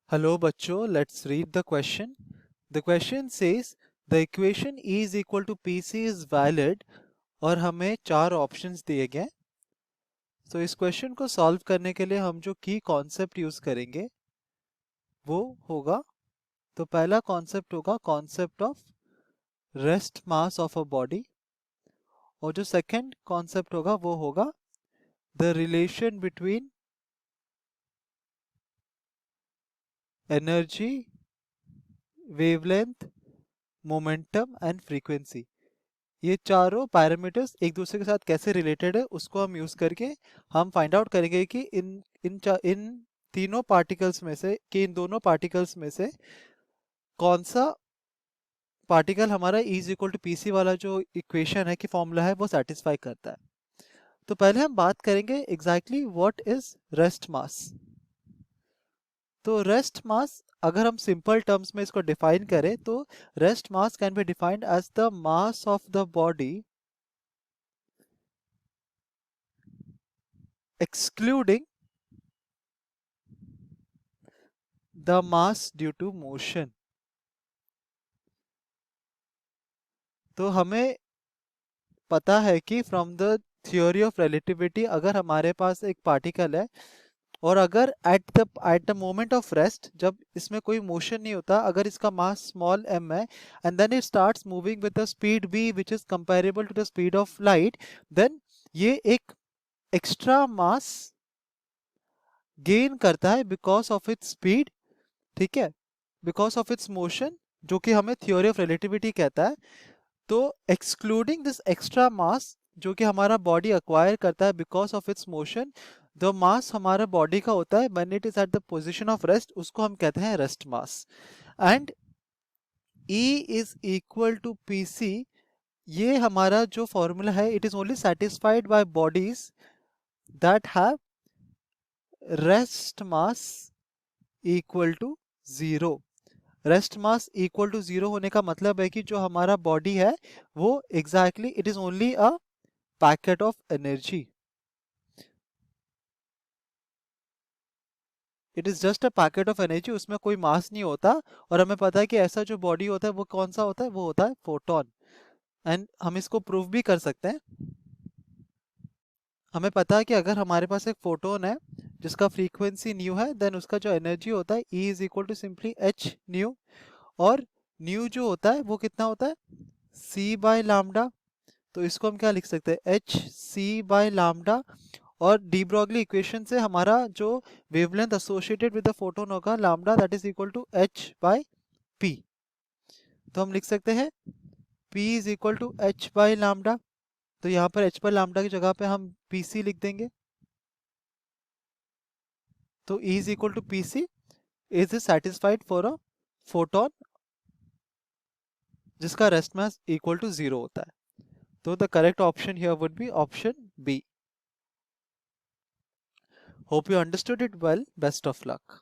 Hello बच्चों, let's read the question. The question says the equation E is equal to PC is valid और हमें चार options दिए गए। तो इस क्वेश्चन को सॉल्व करने के लिए हम जो की कॉन्सेप्ट यूज करेंगे वो होगा, तो पहला कॉन्सेप्ट होगा concept of rest mass of a body, और जो सेकंड कॉन्सेप्ट होगा वो होगा the relation between energy, wavelength, momentum and frequency. ये चारों पैरामीटर्स एक दूसरे के साथ कैसे रिलेटेड है उसको हम यूज करके हम फाइंड आउट करेंगे कि इन तीनों पार्टिकल्स में से कि इन दोनों पार्टिकल्स में से कौन सा पार्टिकल हमारा E is equal to P C वाला जो इक्वेशन है कि फॉर्मूला है वो सेटिस्फाई करता है। तो पहले हम बात करेंगे exactly what is rest mass. तो रेस्ट मास अगर हम सिंपल टर्म्स में इसको डिफाइन करें तो rest mass can be defined as the mass of the body excluding the mass due to motion। तो हमें पता है कि from the theory of relativity अगर हमारे पास एक पार्टिकल है और अगर at the moment of rest जब इसमें कोई मोशन नहीं होता, अगर इसका मास स्मॉल m है and then it starts moving with the speed v which is comparable to the speed of light, then ये एक एक्स्ट्रा मास गेन करता है बिकॉज ऑफ इट्स स्पीड, ठीक है, बिकॉज ऑफ इट्स मोशन, जो कि हमें थ्योरी ऑफ रिलेटिविटी कहता है। तो एक्सक्लूडिंग दिस एक्स्ट्रा मास जो कि हमारा बॉडी अक्वायर करता है बिकॉज ऑफ इट्स मोशन, जो मास हमारा बॉडी का होता है when it is at the position of rest उसको हम कहते हैं rest mass. And E is equal to P C, ये हमारा जो फॉर्मूला है it is only satisfied by bodies that have rest mass equal to zero. Rest mass equal to zero होने का मतलब है कि जो हमारा बॉडी है वो exactly it is only a packet of energy, it is just a packet of energy, उसमें कोई मास नहीं होता। और हमें पता है कि ऐसा जो बॉडी होता है वो कौन सा होता है, वो होता है फोटोन। एंड हम इसको प्रूव भी कर सकते हैं। हमें पता है कि अगर हमारे पास एक फोटोन है जिसका फ्रीक्वेंसी न्यू है, देन उसका जो एनर्जी होता है E is equal to simply H nu. और न्यू जो होता है वो कितना होता है, सी बाय लामडा। तो इसको हम क्या लिख सकते हैं, एच सी बाय लामडा। और डी ब्रॉगली इक्वेशन से हमारा जो wavelength associated with the photon होगा lambda that is equal to H by P. तो हम लिख सकते हैं P is equal to H by lambda. तो यहाँ पर एच बाय लामडा की जगह पे हम पी सी लिख देंगे। तो E is equal to P C is satisfied for a photon जिसका rest mass equal to zero होता है। तो the correct option here would be option B. Hope you understood it well. Best of luck.